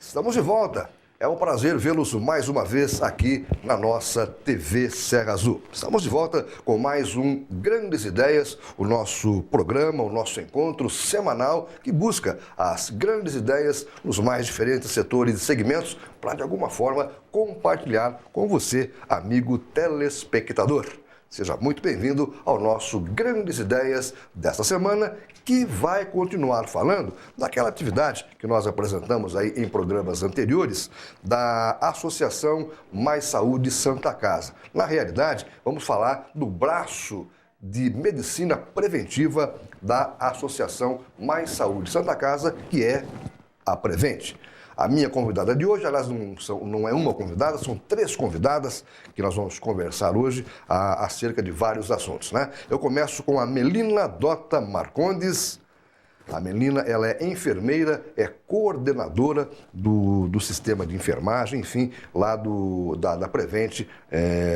Estamos de volta. É um prazer vê-los mais uma vez aqui na nossa TV Serra Azul. Estamos de volta com mais um Grandes Ideias, o nosso programa, o nosso encontro semanal que busca as grandes ideias nos mais diferentes setores e segmentos para, de alguma forma, compartilhar com você, amigo telespectador. Seja muito bem-vindo ao nosso Grandes Ideias desta semana, que vai continuar falando daquela atividade que nós apresentamos aí em programas anteriores da Associação Mais Saúde Santa Casa. Na realidade, vamos falar do braço de medicina preventiva da Associação Mais Saúde Santa Casa, que é a Prevente. A minha convidada de hoje, aliás, não é uma convidada, são 3 convidadas que nós vamos conversar hoje acerca de vários assuntos, né? Eu começo com a Melina Dota Marcondes. A Melina, ela é enfermeira, é coordenadora do sistema de enfermagem, enfim, lá da Prevente,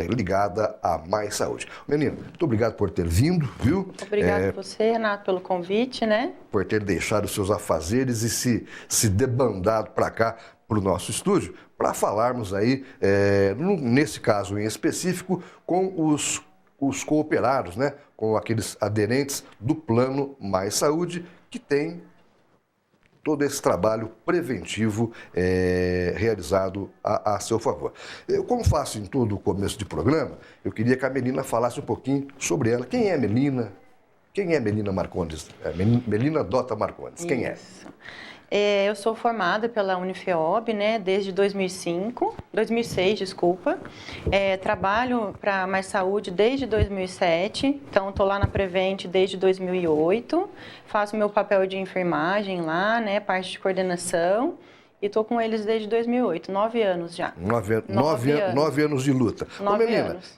ligada a Mais Saúde. Melina, muito obrigado por ter vindo, viu? Obrigado a você, Renato, pelo convite, né? Por ter deixado os seus afazeres e se debandado para cá, para o nosso estúdio, para falarmos aí, nesse caso em específico, com os cooperados, né? Com aqueles aderentes do Plano Mais Saúde, que tem todo esse trabalho preventivo realizado a seu favor. Eu, como faço em todo o começo de programa, eu queria que a Melina falasse um pouquinho sobre ela. Quem é a Melina? Quem é a Melina Marcondes? Melina Dota Marcondes, quem é? Eu sou formada pela Unifeob, né, desde 2006, desculpa. Trabalho para Mais Saúde desde 2007, então estou lá na Prevente desde 2008. Faço meu papel de enfermagem lá, né, parte de coordenação. E estou com eles desde 2008, 9 anos já. 9 anos de luta. 9 Melina, anos.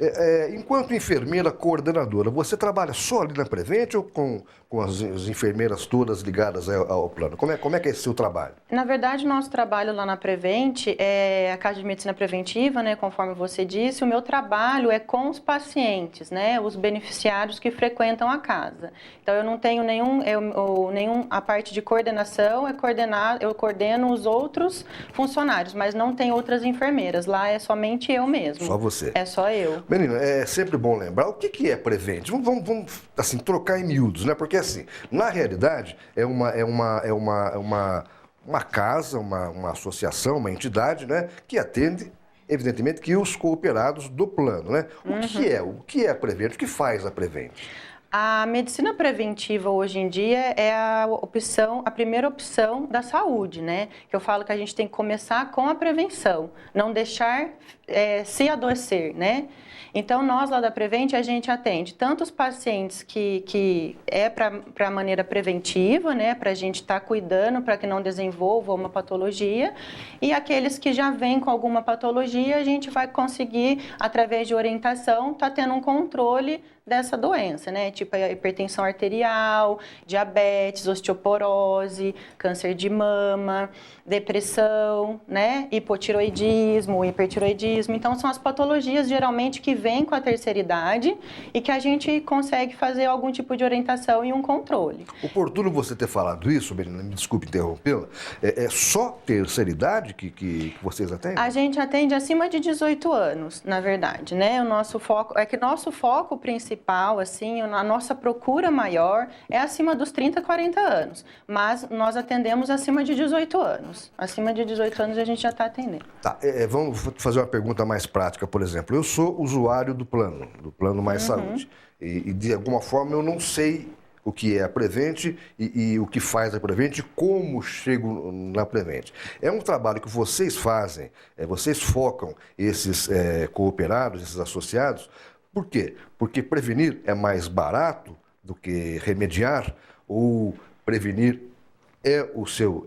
Enquanto enfermeira coordenadora, você trabalha só ali na Prevente ou com as enfermeiras todas ligadas ao plano? Como é que é esse seu trabalho? Na verdade, o nosso trabalho lá na Prevente é a Casa de Medicina Preventiva, né, conforme você disse. O meu trabalho é com os pacientes, né, os beneficiários que frequentam a casa. Então, eu não tenho a parte de coordenação, eu coordeno os outros funcionários, mas não tem outras enfermeiras. Lá é somente eu mesmo. Só você? É só eu. Menina, é sempre bom lembrar o que é Prevente. Vamos assim, trocar em miúdos, né? Porque assim, na realidade, é uma casa, uma associação, uma entidade, né? Que atende, evidentemente, que os cooperados do plano, né? O que é a Prevente? O que faz a Prevente? A medicina preventiva hoje em dia é a primeira opção da saúde, né? Que eu falo que a gente tem que começar com a prevenção, não deixar se adoecer, né? Então, nós lá da Prevente, a gente atende tanto os pacientes que é para a maneira preventiva, né? Para a gente estar cuidando para que não desenvolva uma patologia, e aqueles que já vêm com alguma patologia, a gente vai conseguir, através de orientação, estar tendo um controle dessa doença, né? Tipo a hipertensão arterial, diabetes, osteoporose, câncer de mama, depressão, né? Hipotiroidismo, hipertiroidismo. Então, são as patologias, geralmente, que vêm com a terceira idade e que a gente consegue fazer algum tipo de orientação e um controle. Oportuno você ter falado isso, Melina, me desculpe interrompê-la. É só terceira idade que vocês atendem? A gente atende acima de 18 anos, na verdade, né? O nosso foco principal, assim, a nossa procura maior é acima dos 30, 40 anos. Mas nós atendemos acima de 18 anos. Acima de 18 anos a gente já está atendendo. Tá, vamos fazer uma pergunta mais prática, por exemplo. Eu sou usuário do plano Mais Saúde. E de alguma forma eu não sei o que é a Prevente e o que faz a Prevente, como chego na Prevente. É um trabalho que vocês fazem, vocês focam esses cooperados, esses associados. Por quê? Porque prevenir é mais barato do que remediar, ou prevenir é o seu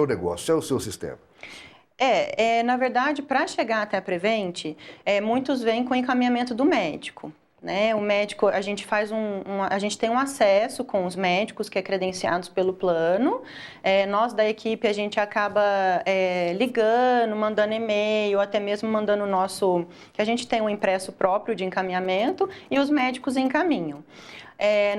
negócio, é o seu sistema? Na verdade, para chegar até a Prevente, muitos vêm com encaminhamento do médico. Né? O médico, a gente tem um acesso com os médicos que é credenciados pelo plano. Nós da equipe, a gente acaba ligando, mandando e-mail, até mesmo mandando que a gente tem um impresso próprio de encaminhamento e os médicos encaminham.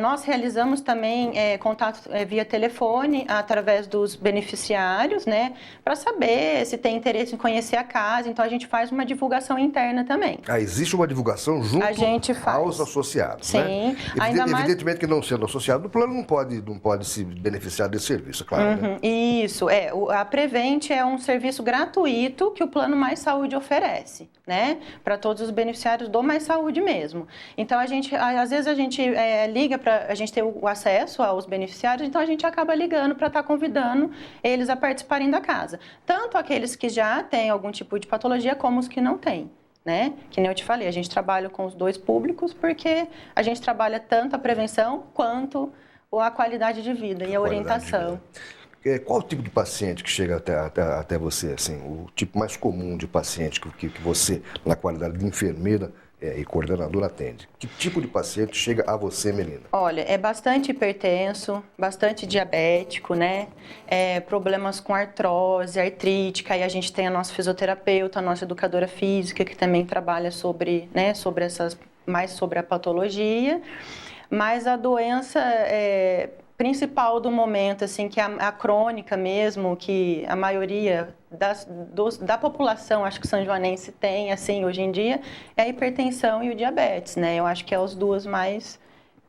Nós realizamos também contato via telefone através dos beneficiários, né, para saber se tem interesse em conhecer a casa. Então a gente faz uma divulgação interna também. Existe uma divulgação junto aos associados, sim, né? Evidentemente que não sendo associado do plano não pode se beneficiar desse serviço, claro. Né? Isso, a Prevent é um serviço gratuito que o Plano Mais Saúde oferece, né, para todos os beneficiários do Mais Saúde mesmo. Então às vezes a gente liga para a gente ter o acesso aos beneficiários, então a gente acaba ligando para estar convidando eles a participarem da casa. Tanto aqueles que já têm algum tipo de patologia, como os que não têm, né? Que nem eu te falei, a gente trabalha com os dois públicos porque a gente trabalha tanto a prevenção quanto a qualidade de vida e a orientação. Qual o tipo de paciente que chega até você, assim, o tipo mais comum de paciente que você, na qualidade de enfermeira, e coordenador atende? Que tipo de paciente chega a você, Melina? Olha, é bastante hipertenso, bastante diabético, né? Problemas com artrose, artrite, aí a gente tem a nossa fisioterapeuta, a nossa educadora física, que também trabalha sobre a patologia. Mas a doença principal do momento, assim, que é a crônica mesmo, que a maioria da população, acho que sanjoanense tem, assim, hoje em dia, é a hipertensão e o diabetes, né? Eu acho que é os duas mais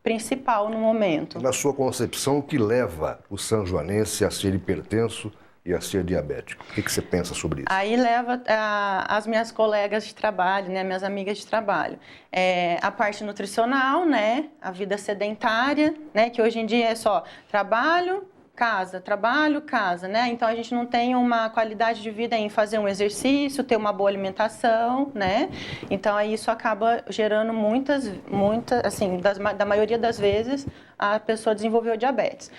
principal no momento. Na sua concepção, o que leva o sanjoanense a ser hipertenso e a ser diabético? O que você pensa sobre isso? Aí leva as minhas colegas de trabalho, né, minhas amigas de trabalho. A parte nutricional, né, a vida sedentária, né, que hoje em dia é só trabalho, casa, né? Então a gente não tem uma qualidade de vida em fazer um exercício, ter uma boa alimentação, né? Então aí isso acaba gerando muitas, assim, da maioria das vezes a pessoa desenvolveu diabetes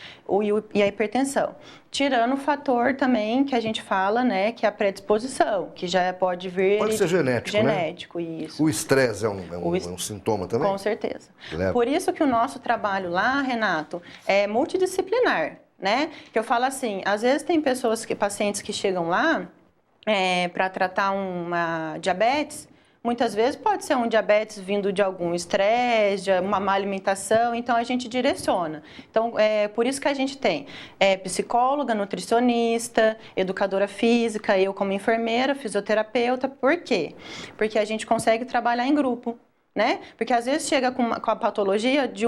e a hipertensão. Tirando o fator também que a gente fala, né, que é a predisposição, que já pode vir... Pode ser genético, né? Isso. O estresse é um sintoma também? Com certeza. Por isso que o nosso trabalho lá, Renato, é multidisciplinar. Né? Que eu falo assim, às vezes tem pacientes que chegam lá para tratar uma diabetes, muitas vezes pode ser um diabetes vindo de algum estresse, de uma má alimentação, então a gente direciona. Então, por isso que a gente tem psicóloga, nutricionista, educadora física, eu como enfermeira, fisioterapeuta. Por quê? Porque a gente consegue trabalhar em grupo. Né? Porque às vezes chega com a patologia de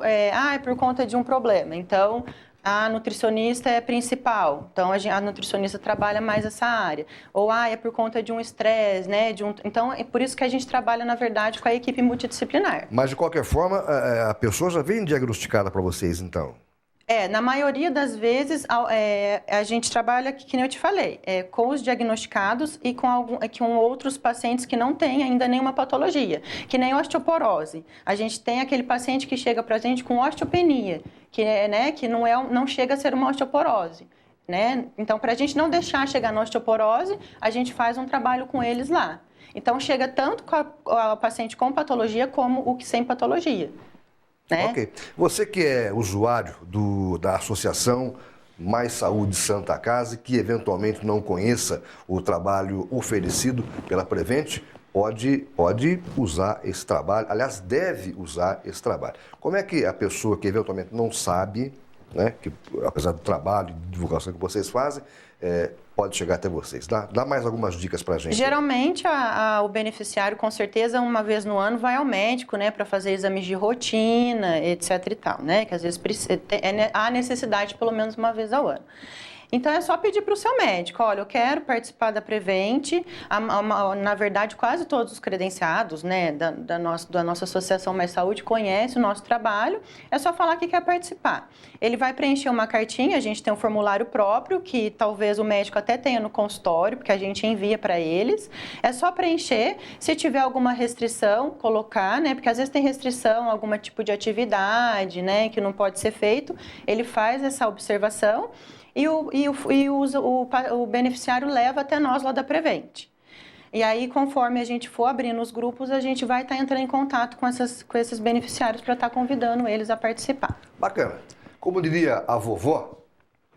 é por conta de um problema. Então, a nutricionista é principal, então a nutricionista trabalha mais essa área. Ou é por conta de um estresse, né? Então é por isso que a gente trabalha, na verdade, com a equipe multidisciplinar. Mas de qualquer forma, a pessoa já vem diagnosticada para vocês, então? Na maioria das vezes, a gente trabalha, que nem eu te falei, com os diagnosticados e com outros pacientes que não têm ainda nenhuma patologia, que nem osteoporose. A gente tem aquele paciente que chega para a gente com osteopenia, que não chega a ser uma osteoporose. Né? Então, para a gente não deixar chegar na osteoporose, a gente faz um trabalho com eles lá. Então, chega tanto com o paciente com patologia como o que sem patologia. Né? Ok. Você que é usuário da Associação Mais Saúde Santa Casa e que eventualmente não conheça o trabalho oferecido pela Prevent, pode usar esse trabalho, aliás, deve usar esse trabalho. Como é que a pessoa que eventualmente não sabe, né, que apesar do trabalho de divulgação que vocês fazem, pode chegar até vocês? Dá mais algumas dicas para a gente. Geralmente, o beneficiário, com certeza, uma vez no ano vai ao médico, né, para fazer exames de rotina, etc e tal, né, que às vezes há necessidade pelo menos uma vez ao ano. Então, é só pedir para o seu médico, olha, eu quero participar da Prevent. Na verdade, quase todos os credenciados, né, da nossa Associação Mais Saúde conhecem o nosso trabalho, é só falar que quer participar. Ele vai preencher uma cartinha, a gente tem um formulário próprio, que talvez o médico até tenha no consultório, porque a gente envia para eles. É só preencher, se tiver alguma restrição, colocar, né, porque às vezes tem restrição, algum tipo de atividade, né, que não pode ser feito, ele faz essa observação. E o beneficiário leva até nós lá da Prevent. E aí, conforme a gente for abrindo os grupos, a gente vai estar entrando em contato com esses beneficiários para estar convidando eles a participar. Bacana. Como diria a vovó,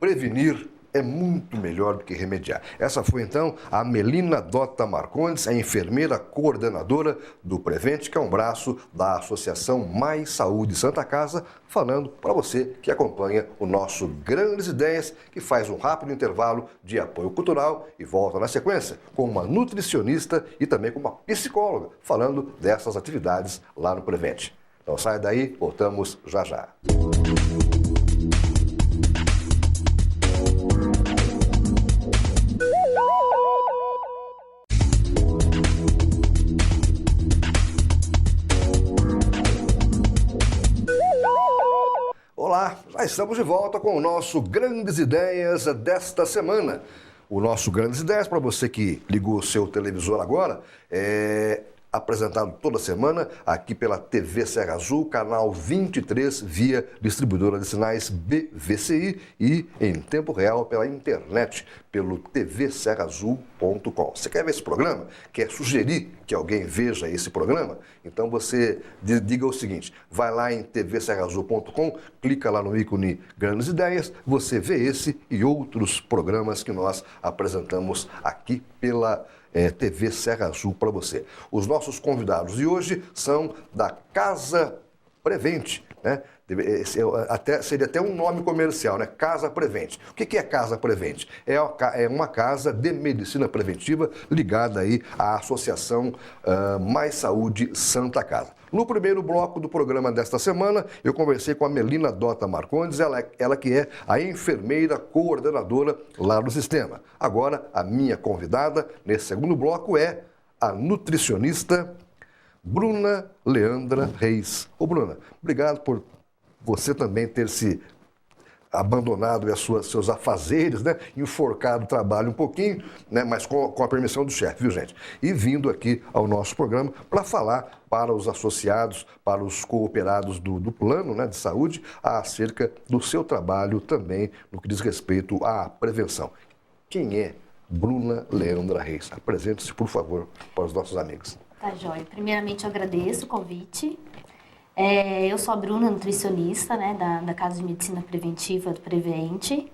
prevenir é muito melhor do que remediar. Essa foi, então, a Melina Dota Marcondes, a enfermeira coordenadora do Prevent, que é um braço da Associação Mais Saúde Santa Casa, falando para você que acompanha o nosso Grandes Ideias, que faz um rápido intervalo de apoio cultural e volta na sequência com uma nutricionista e também com uma psicóloga, falando dessas atividades lá no Prevent. Então sai daí, voltamos já já. Olá, já estamos de volta com o nosso Grandes Ideias desta semana. O nosso Grandes Ideias, para você que ligou o seu televisor agora, é apresentado toda semana aqui pela TV Serra Azul, canal 23, via distribuidora de sinais BVCI e em tempo real pela internet, pelo tvserraazul.com. Você quer ver esse programa? Quer sugerir que alguém veja esse programa? Então você diga o seguinte, vai lá em tvserraazul.com, clica lá no ícone Grandes Ideias, você vê esse e outros programas que nós apresentamos aqui pela TV Serra Azul para você. Os nossos convidados de hoje são da Casa Prevent, né? Seria até um nome comercial, né? Casa Prevent. O que é Casa Prevent? É uma casa de medicina preventiva ligada aí à Associação Mais Saúde Santa Casa. No primeiro bloco do programa desta semana, eu conversei com a Melina Dota Marcondes, ela que é a enfermeira coordenadora lá do sistema. Agora, a minha convidada nesse segundo bloco é a nutricionista Bruna Leandra Reis. Ô Bruna, obrigado por você também ter se abandonado seus afazeres, né? Enforcado o trabalho um pouquinho, né? Mas com a permissão do chefe, viu, gente? E vindo aqui ao nosso programa para falar para os associados, para os cooperados do plano, né, de saúde, acerca do seu trabalho também no que diz respeito à prevenção. Quem é Bruna Leandra Reis? Apresente-se, por favor, para os nossos amigos. Tá, joia. Primeiramente, eu agradeço o convite. Eu sou a Bruna, nutricionista, né, da Casa de Medicina Preventiva do Prevent.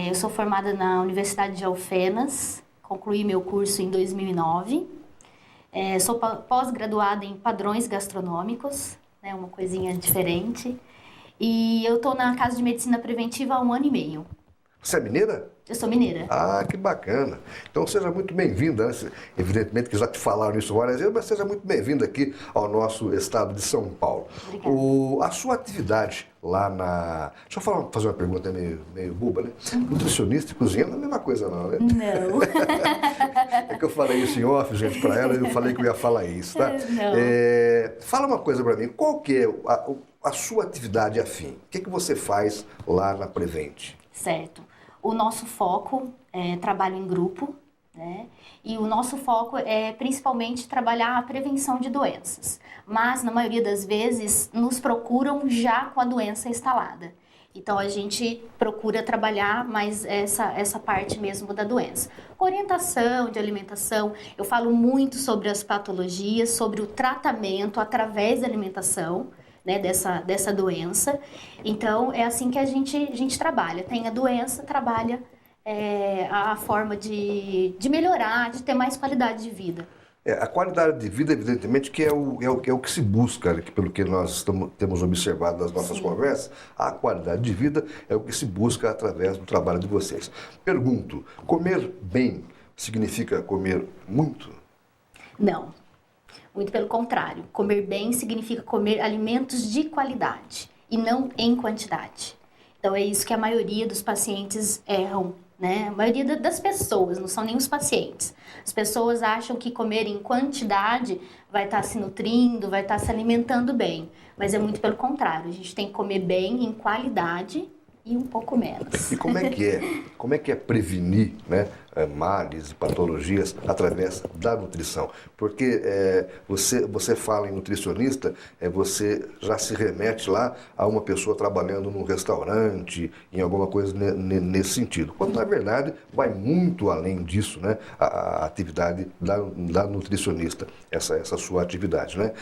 Eu sou formada na Universidade de Alfenas, concluí meu curso em 2009. Sou pós-graduada em padrões gastronômicos, né, uma coisinha diferente. E eu estou na Casa de Medicina Preventiva há 1 ano e meio. Você é mineira? Eu sou mineira. Ah, que bacana. Então seja muito bem-vinda, né? Evidentemente que já te falaram isso várias vezes, mas seja muito bem-vinda aqui ao nosso estado de São Paulo. Obrigada. A sua atividade lá na... Deixa eu fazer uma pergunta meio boba, né? Nutricionista e cozinheiro não é a mesma coisa não, né? Não. É que eu falei isso em off, gente, para ela, e eu falei que eu ia falar isso, tá? Não. Fala uma coisa para mim, qual que é a sua atividade afim? O que você faz lá na Prevent? Certo. O nosso foco é trabalho em grupo, né? E o nosso foco é principalmente trabalhar a prevenção de doenças. Mas, na maioria das vezes, nos procuram já com a doença instalada. Então, a gente procura trabalhar mais essa parte mesmo da doença. Orientação de alimentação, eu falo muito sobre as patologias, sobre o tratamento através da alimentação, né, dessa doença. Então, é assim que a gente trabalha. Tem a doença, trabalha a forma de melhorar, de ter mais qualidade de vida. A qualidade de vida, evidentemente, que é o que se busca, pelo que nós temos observado nas nossas conversas, a qualidade de vida é o que se busca através do trabalho de vocês. Pergunto, comer bem significa comer muito? Não. Muito pelo contrário, comer bem significa comer alimentos de qualidade e não em quantidade. Então é isso que a maioria dos pacientes erram, né? A maioria das pessoas, não são nem os pacientes. As pessoas acham que comer em quantidade vai estar se nutrindo, vai estar se alimentando bem. Mas é muito pelo contrário, a gente tem que comer bem em qualidade e um pouco menos. E como é que é prevenir, né, males e patologias através da nutrição? Porque você fala em nutricionista, você já se remete lá a uma pessoa trabalhando num restaurante, em alguma coisa nesse sentido. Quando, na verdade, vai muito além disso, né, a atividade da nutricionista, essa sua atividade, né?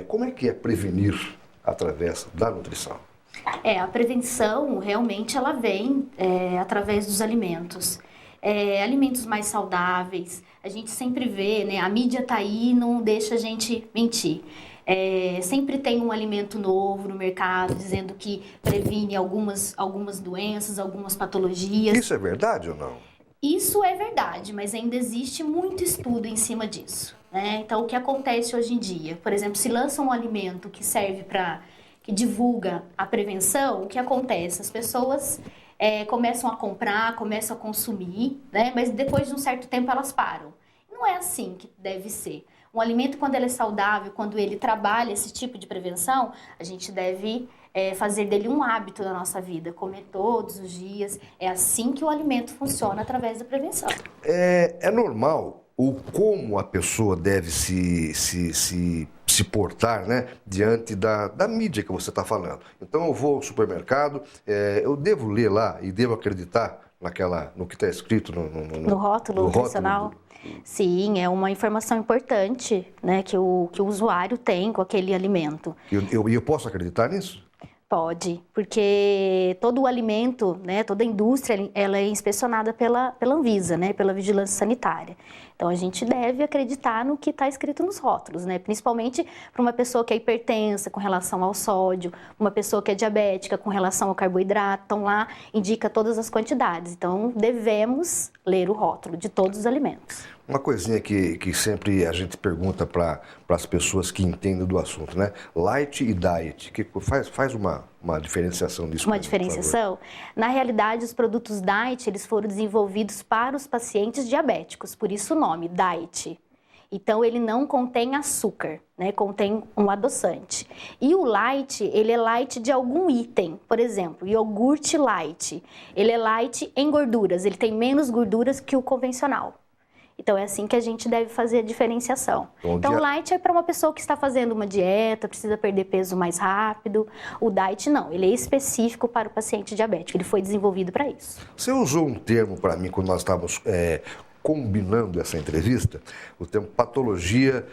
Como é que é prevenir através da nutrição? A prevenção realmente ela vem através dos alimentos. Alimentos mais saudáveis, a gente sempre vê, né? A mídia tá aí, não deixa a gente mentir. Sempre tem um alimento novo no mercado, dizendo que previne algumas doenças, algumas patologias. Isso é verdade ou não? Isso é verdade, mas ainda existe muito estudo em cima disso, né? Então, o que acontece hoje em dia? Por exemplo, se lança um alimento que serve que divulga a prevenção, o que acontece? As pessoas começam a comprar, começam a consumir, né? Mas depois de um certo tempo elas param. Não é assim que deve ser. Um alimento, quando ele é saudável, quando ele trabalha esse tipo de prevenção, a gente deve fazer dele um hábito da nossa vida, comer todos os dias. É assim que o alimento funciona através da prevenção. É normal ou como a pessoa deve se portar, né, diante da mídia que você está falando. Então eu vou ao supermercado, eu devo ler lá e devo acreditar no que está escrito no rótulo nutricional. Sim, é uma informação importante, né, que o usuário tem com aquele alimento. E eu posso acreditar nisso? Pode, porque todo o alimento, né, toda a indústria, ela é inspecionada pela Anvisa, né, pela Vigilância Sanitária. Então, a gente deve acreditar no que está escrito nos rótulos, né, principalmente para uma pessoa que é hipertensa com relação ao sódio, uma pessoa que é diabética com relação ao carboidrato. Então, lá indica todas as quantidades. Então, devemos ler o rótulo de todos os alimentos. Uma coisinha que sempre a gente pergunta para as pessoas que entendem do assunto, né? Light e diet, faz uma diferenciação disso. Uma diferenciação? Na realidade, os produtos diet, eles foram desenvolvidos para os pacientes diabéticos, por isso o nome, diet. Então, ele não contém açúcar, né? Contém um adoçante. E o light, ele é light de algum item. Por exemplo, iogurte light. Ele é light em gorduras, ele tem menos gorduras que o convencional. Então, é assim que a gente deve fazer a diferenciação. Então, o light é para uma pessoa que está fazendo uma dieta, precisa perder peso mais rápido. O diet não, ele é específico para o paciente diabético, ele foi desenvolvido para isso. Você usou um termo para mim quando nós estávamos combinando essa entrevista, o termo patologia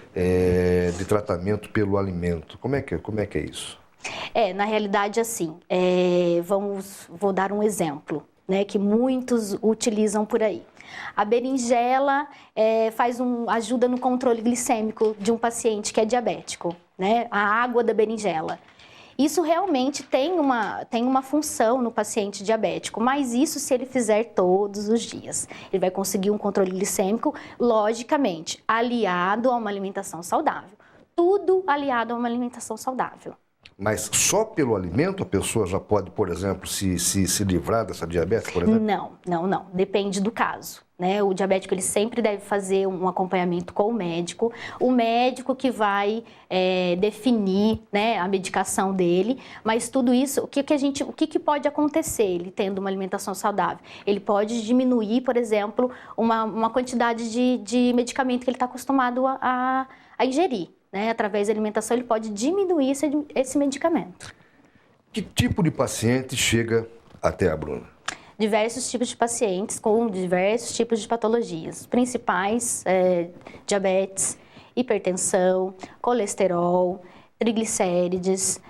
de tratamento pelo alimento. Como é que é isso? Na realidade, assim, vou dar um exemplo, né, que muitos utilizam por aí. A berinjela ajuda no controle glicêmico de um paciente que é diabético, né? A água da berinjela. Isso realmente tem uma função no paciente diabético, mas isso se ele fizer todos os dias. Ele vai conseguir um controle glicêmico, logicamente, aliado a uma alimentação saudável. Tudo aliado a uma alimentação saudável. Mas só pelo alimento a pessoa já pode, por exemplo, se livrar dessa diabetes, por exemplo? Não. Depende do caso, né? O diabético, ele sempre deve fazer um acompanhamento com o médico que vai definir, né, a medicação dele. Mas tudo isso, o que pode acontecer ele tendo uma alimentação saudável? Ele pode diminuir, por exemplo, uma quantidade de medicamento que ele está acostumado a ingerir. Né? Através da alimentação, ele pode diminuir esse medicamento. Que tipo de paciente chega até a Bruna? Diversos tipos de pacientes com diversos tipos de patologias. Os principais, diabetes, hipertensão, colesterol, triglicérides.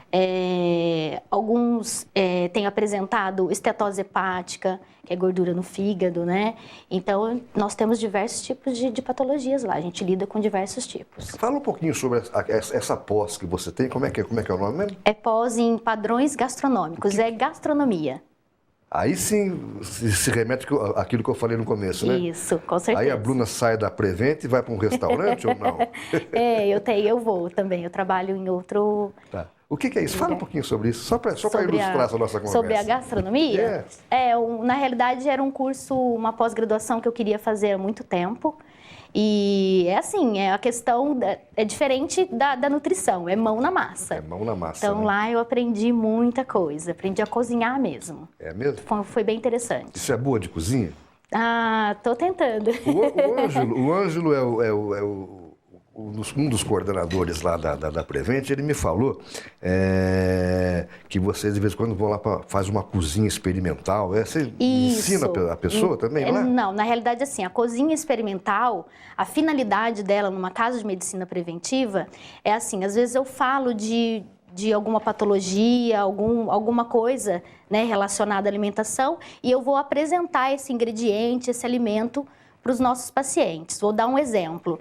Alguns têm apresentado estetose hepática, que é gordura no fígado, né? Então, nós temos diversos tipos de patologias lá. A gente lida com diversos tipos. Fala um pouquinho sobre essa pós que você tem. Como é que é o nome mesmo? É pós em padrões gastronômicos, é gastronomia. Aí sim se remete àquilo que eu falei no começo, né? Isso, com certeza. Aí a Bruna sai da Prevent e vai para um restaurante ou não? Eu vou também. Eu trabalho em outro... Tá. O que é isso? Fala um pouquinho sobre isso, só para ilustrar essa nossa conversa. Sobre a gastronomia? Na realidade, era um curso, uma pós-graduação que eu queria fazer há muito tempo. E a questão é diferente da nutrição, é mão na massa. É mão na massa. Então, né? Lá eu aprendi muita coisa, aprendi a cozinhar mesmo. É mesmo? Foi bem interessante. Isso é boa de cozinha? Tô tentando. O Ângelo é um dos coordenadores lá da Prevent. Ele me falou que vocês de vez em quando vão lá faz uma cozinha experimental. Você ensina a pessoa também lá? Não, na realidade assim, a cozinha experimental, a finalidade dela numa casa de medicina preventiva é assim, às vezes eu falo de de alguma patologia, alguma coisa, né, relacionada à alimentação, e eu vou apresentar esse ingrediente, esse alimento para os nossos pacientes. Vou dar um exemplo,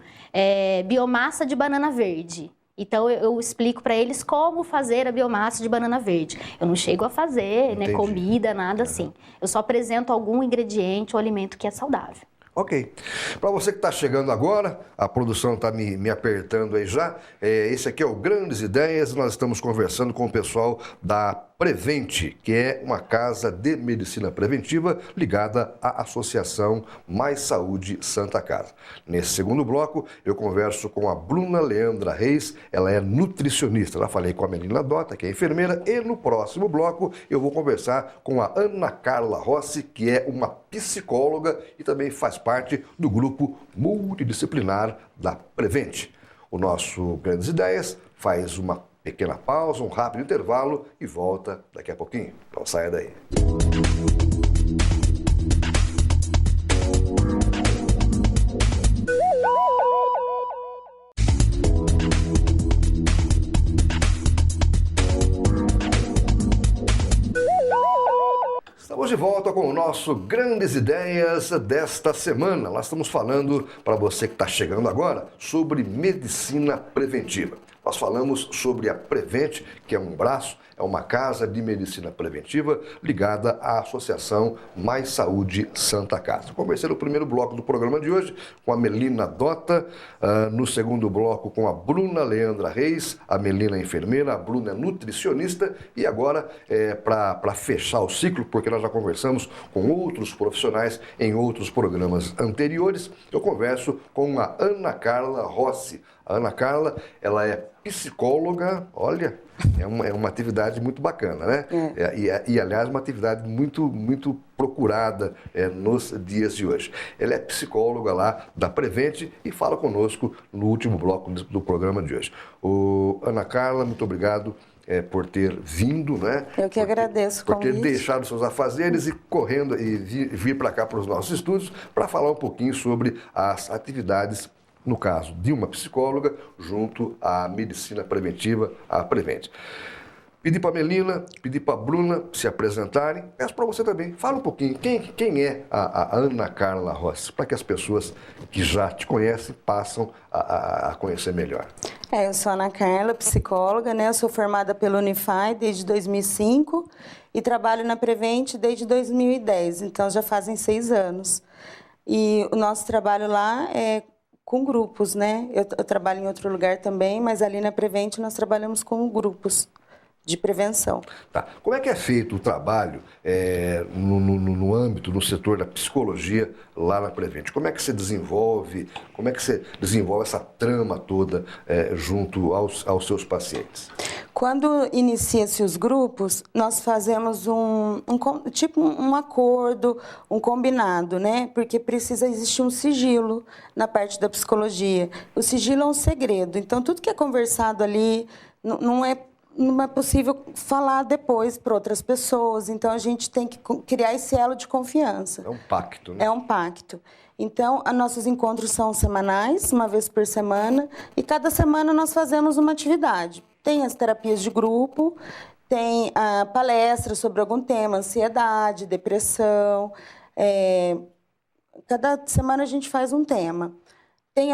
biomassa de banana verde. Então, eu explico para eles como fazer a biomassa de banana verde. Eu não chego a fazer, né, comida, nada assim. Eu só apresento algum ingrediente ou alimento que é saudável. Ok. Para você que está chegando agora, a produção está me apertando aí já. Esse aqui é o Grandes Ideias. Nós estamos conversando com o pessoal da Prevente, que é uma casa de medicina preventiva ligada à Associação Mais Saúde Santa Casa. Nesse segundo bloco, eu converso com a Bruna Leandra Reis, ela é nutricionista. Já falei com a Melina Dota, que é enfermeira, e no próximo bloco eu vou conversar com a Ana Carla Rossi, que é uma psicóloga e também faz parte do grupo multidisciplinar da Prevente. O nosso Grandes Ideias faz uma pequena pausa, um rápido intervalo e volta daqui a pouquinho. Não saia daí. Estamos de volta com o nosso Grandes Ideias desta semana. Nós estamos falando, para você que está chegando agora, sobre medicina preventiva. Nós falamos sobre a Prevente, que é um braço, é uma casa de medicina preventiva ligada à Associação Mais Saúde Santa Casa. Conversei no primeiro bloco do programa de hoje com a Melina Dota, no segundo bloco com a Bruna Leandra Reis, a Melina é enfermeira, a Bruna é nutricionista e agora, para fechar o ciclo, porque nós já conversamos com outros profissionais em outros programas anteriores, eu converso com a Ana Carla Rossi. A Ana Carla, ela é psicóloga, olha, é uma atividade muito bacana, né? E aliás, uma atividade muito procurada nos dias de hoje. Ela é psicóloga lá da Prevente e fala conosco no último bloco do programa de hoje. Ana Carla, muito obrigado por ter vindo, né? Eu que agradeço o convite. Por ter deixado seus afazeres e correndo e vir para cá para os nossos estúdios para falar um pouquinho sobre as atividades, no caso de uma psicóloga, junto à medicina preventiva, à Prevente. Pedi para a Melina, pedi para a Bruna se apresentarem. Peço para você também. Fala um pouquinho. Quem é a Ana Carla Rossi? Para que as pessoas que já te conhecem passam a conhecer melhor. Eu sou a Ana Carla, psicóloga, né? Eu sou formada pela Unify desde 2005 e trabalho na Prevente desde 2010. Então, já fazem 6 anos. E o nosso trabalho lá é com grupos, né? Eu trabalho em outro lugar também, mas ali na Prevente nós trabalhamos com grupos de prevenção. Tá. Como é que é feito o trabalho no âmbito, no setor da psicologia lá na Prevente? Como é que você desenvolve essa trama toda junto aos seus pacientes? Quando inicia-se os grupos, nós fazemos um acordo, um combinado, né? Porque precisa existir um sigilo na parte da psicologia. O sigilo é um segredo, então tudo que é conversado ali não é possível falar depois para outras pessoas, então a gente tem que criar esse elo de confiança. É um pacto, né? É um pacto. Então, nossos encontros são semanais, uma vez por semana, e cada semana nós fazemos uma atividade. Tem as terapias de grupo, tem a palestra sobre algum tema, ansiedade, depressão. Cada semana a gente faz um tema. Tem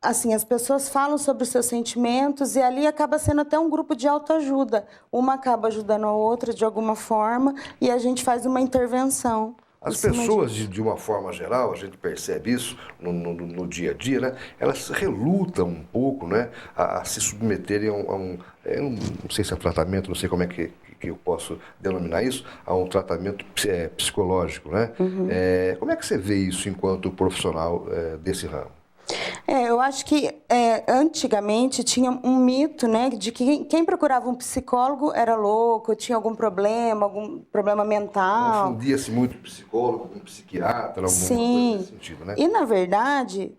assim, as pessoas falam sobre os seus sentimentos e ali acaba sendo até um grupo de autoajuda. Uma acaba ajudando a outra de alguma forma e a gente faz uma intervenção. As pessoas, de uma forma geral, a gente percebe isso no dia a dia, né? Elas relutam um pouco, né? A se submeterem a eu não sei se é tratamento, não sei como é que eu posso denominar isso, a um tratamento psicológico, né? Uhum. Como é que você vê isso enquanto profissional desse ramo? Eu acho que antigamente tinha um mito, né, de que quem procurava um psicólogo era louco, tinha algum problema mental. Confundia-se muito psicólogo com psiquiatra, alguma coisa nesse sentido, né? E, na verdade,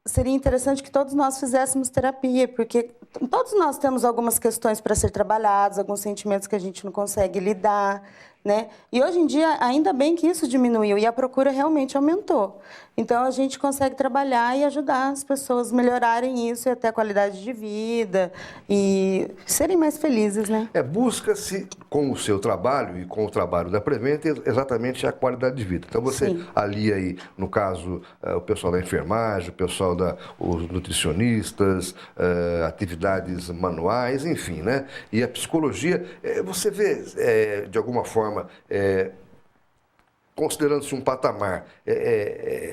seria interessante que todos nós fizéssemos terapia, porque todos nós temos algumas questões para ser trabalhadas, alguns sentimentos que a gente não consegue lidar, né? E hoje em dia, ainda bem que isso diminuiu e a procura realmente aumentou. Então, a gente consegue trabalhar e ajudar as pessoas a melhorarem isso e até a qualidade de vida e serem mais felizes, né? Busca-se, com o seu trabalho e com o trabalho da Prevent, exatamente a qualidade de vida. Então, você Sim. alia aí, no caso, o pessoal da enfermagem, o pessoal os nutricionistas, atividades manuais, enfim, né? E a psicologia, você vê, de alguma forma, considerando-se um patamar,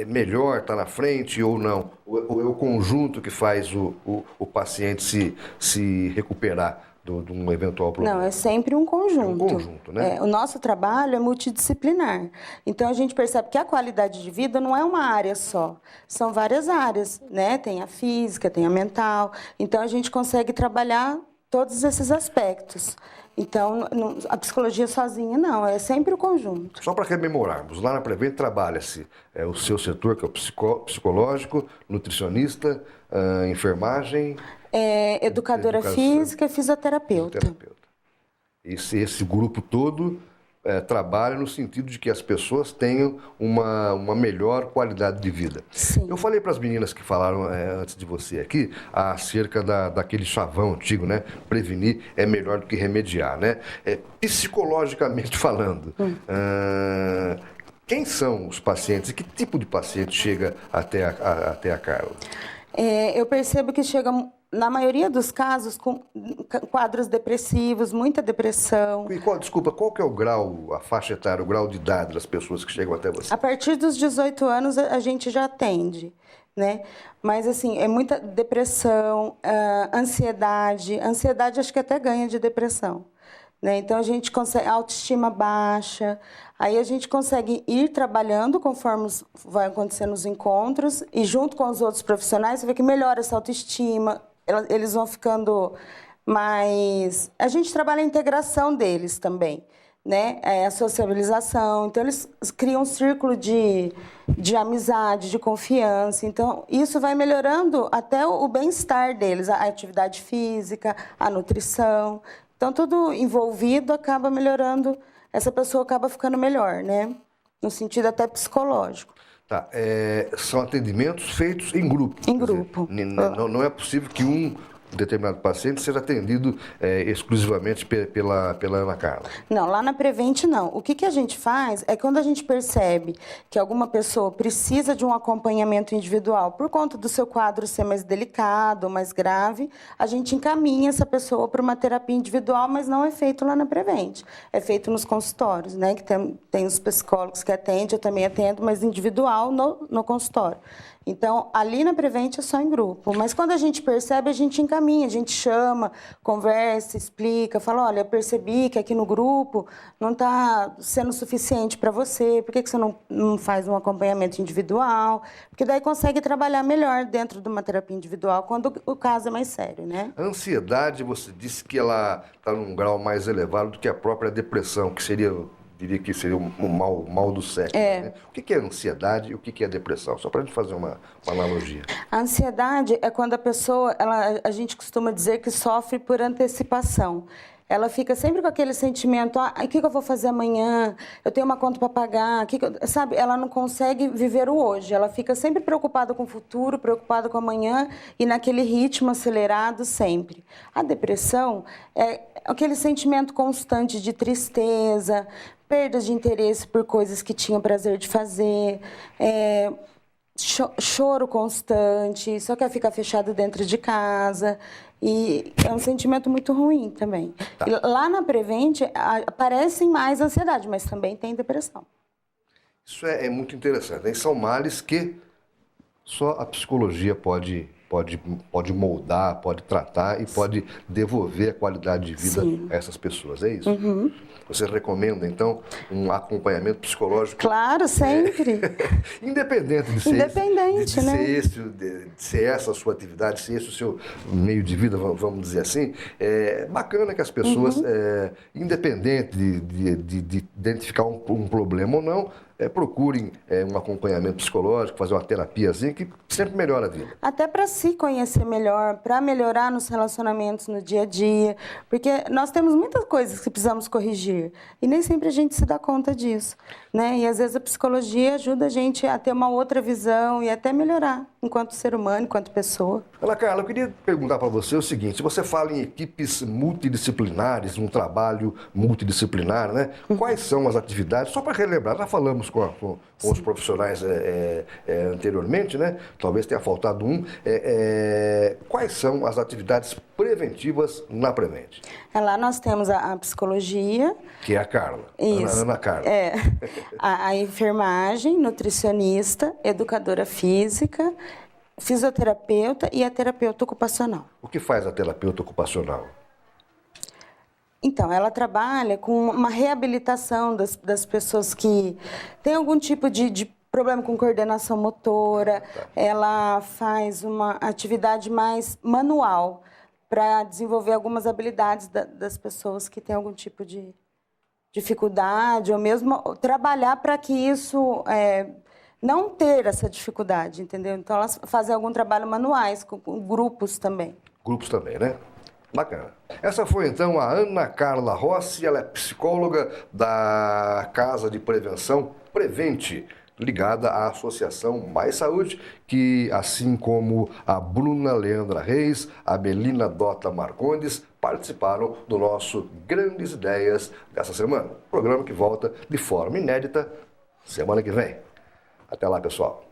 melhor, está na frente ou não? Ou é o conjunto que faz o paciente se recuperar de um eventual problema? Não, é sempre um conjunto. É um conjunto, né? O nosso trabalho é multidisciplinar. Então, a gente percebe que a qualidade de vida não é uma área só. São várias áreas, né? Tem a física, tem a mental. Então, a gente consegue trabalhar todos esses aspectos. Então, a psicologia sozinha não, é sempre o conjunto. Só para rememorarmos, lá na Prevent trabalha-se o seu setor, que é o psicológico, nutricionista, enfermagem... Educadora física e fisioterapeuta. Esse grupo todo trabalha no sentido de que as pessoas tenham uma melhor qualidade de vida. Sim. Eu falei para as meninas que falaram antes de você aqui acerca daquele chavão antigo, né? Prevenir é melhor do que remediar, né? Psicologicamente falando, quem são os pacientes e que tipo de paciente chega até a Carla? Eu percebo que chega, na maioria dos casos, com quadros depressivos, muita depressão. E qual que é o grau, a faixa etária, o grau de idade das pessoas que chegam até você? A partir dos 18 anos a gente já atende, né? Mas, assim, é muita depressão, ansiedade. Ansiedade acho que até ganha de depressão, né? Então, a gente consegue autoestima baixa. Aí a gente consegue ir trabalhando conforme vai acontecendo os encontros e junto com os outros profissionais você vê que melhora essa autoestima, eles vão ficando mais... A gente trabalha a integração deles também, né? A sociabilização, então eles criam um círculo de amizade, de confiança, então isso vai melhorando até o bem-estar deles, a atividade física, a nutrição, então tudo envolvido acaba melhorando. Essa pessoa acaba ficando melhor, né? No sentido até psicológico. Tá. São atendimentos feitos em grupo. Em grupo. Dizer, não é possível que um determinado paciente seja atendido exclusivamente pela Ana Carla. Não, lá na Prevent não. O que a gente faz é quando a gente percebe que alguma pessoa precisa de um acompanhamento individual por conta do seu quadro ser mais delicado, mais grave, a gente encaminha essa pessoa para uma terapia individual, mas não é feito lá na Prevent. É feito nos consultórios, né? Que tem os psicólogos que atendem, eu também atendo, mas individual no consultório. Então, ali na Prevent é só em grupo. Mas quando a gente percebe, a gente encaminha, a gente chama, conversa, explica, fala, olha, eu percebi que aqui no grupo não está sendo suficiente para você, por que você não faz um acompanhamento individual? Porque daí consegue trabalhar melhor dentro de uma terapia individual, quando o caso é mais sério, né? A ansiedade, você disse que ela está num grau mais elevado do que a própria depressão, que diria que seria o mal do século. Né? O que é ansiedade e o que é depressão? Só para a gente fazer uma analogia. A ansiedade é quando a pessoa, a gente costuma dizer que sofre por antecipação. Ela fica sempre com aquele sentimento, o que eu vou fazer amanhã? Eu tenho uma conta para pagar, sabe? Ela não consegue viver o hoje, ela fica sempre preocupada com o futuro, preocupada com amanhã e naquele ritmo acelerado sempre. A depressão é aquele sentimento constante de tristeza, perdas de interesse por coisas que tinha prazer de fazer, choro constante, só quer ficar fechado dentro de casa. E é um sentimento muito ruim também. Tá. E lá na Prevent aparecem mais ansiedade, mas também tem depressão. Isso é muito interessante. São males que só a psicologia pode moldar, pode tratar e pode devolver a qualidade de vida a essas pessoas. É isso? Uhum. Você recomenda, então, um acompanhamento psicológico? Claro, sempre. Independente de ser essa a sua atividade, se esse o seu meio de vida, vamos dizer assim, é bacana que as pessoas, independente de identificar um problema ou não, procurem um acompanhamento psicológico, fazer uma terapiazinha que sempre melhora a vida. Até para se conhecer melhor, para melhorar nos relacionamentos no dia a dia, porque nós temos muitas coisas que precisamos corrigir e nem sempre a gente se dá conta disso, né? E às vezes a psicologia ajuda a gente a ter uma outra visão e até melhorar enquanto ser humano, enquanto pessoa. Ana Carla, eu queria perguntar para você o seguinte: você fala em equipes multidisciplinares, um trabalho multidisciplinar, né? Quais são as atividades? Só para relembrar, já falamos com os profissionais anteriormente, né? Talvez tenha faltado um. Quais são as atividades preventivas na Prevent? Lá nós temos a psicologia. Que é a Carla. Isso. Ana Carla. A enfermagem, nutricionista, educadora física, fisioterapeuta e a terapeuta ocupacional. O que faz a terapeuta ocupacional? Então, ela trabalha com uma reabilitação das pessoas que têm algum tipo de problema com coordenação motora. Ela faz uma atividade mais manual para desenvolver algumas habilidades das pessoas que têm algum tipo de dificuldade, ou mesmo trabalhar para que isso não ter essa dificuldade, entendeu? Então, elas fazem algum trabalho manuais, com grupos também. Grupos também, né? Bacana. Essa foi, então, a Ana Carla Rossi, ela é psicóloga da Casa de Prevenção Prevent, ligada à Associação Mais Saúde, que, assim como a Bruna Leandra Reis, a Melina Dota Marcondes, participaram do nosso Grandes Ideias dessa semana. Programa que volta de forma inédita semana que vem. Até lá, pessoal.